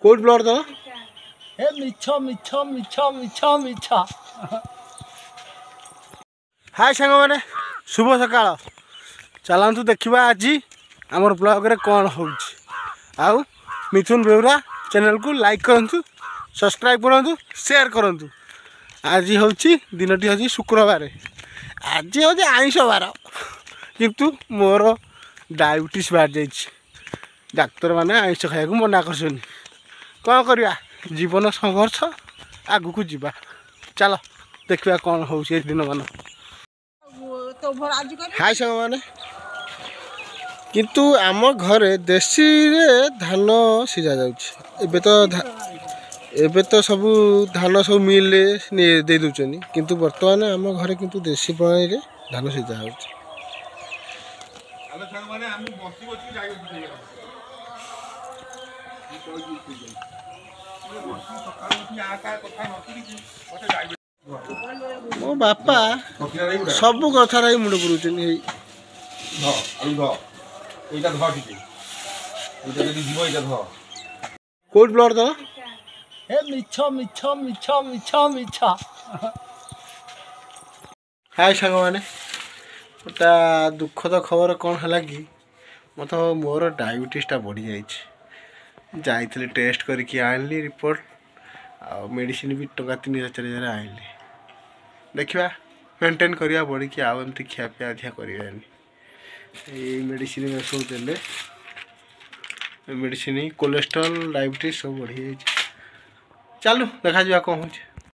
Code blood दो ए मिछ मिछ मिछ मिछ मिछ हाय सांग मैंने शुभ सकाळ चलतु देखा आज आमर ब्लॉग रे कौन हो मिथुन बेउरा चैनल को लाइक करूँ सब्सक्राइब करूँ शेयर करूँ। आज हूँ दिनटी हूँ शुक्रवार आज हूँ आइंष बार किंतु मोर डायबिटीज बाहर जा डाक्तर मैंने आइंष खाया मना कर कौन करवा जीवन संघर्ष आगु को जीवा चलो देखा कौन हो दिन मान हाय सांग मैंने किंतु आम घरे देशी रे धान सीझा एबे तो सब धान सब मिल दे दूचनी किंतु बर्तमान आम घरे किंतु देशी प्रणाली रे धान सीझा हो मो बापा सब कथार मुंड पुरुचन कोड ब्लड दो ए मिछ मिछ मिछ मिछ मिछ हाय सांग मैंने गोटा दुखद खबर कौन है कि मत मोर डायबिटीजटा बढ़ी जाइए टेस्ट करके आनली रिपोर्ट आ मेडिसिन भी टका 3000-4000 आनली देखा मेंटेन करिया पड़ी कि आउ एमती खियापिया अधिका करानी मेडिसिन सब देले मेडिसिन कोलेस्ट्रॉल डायबिटीज सब बढ़ी चलू देखा कौन हो।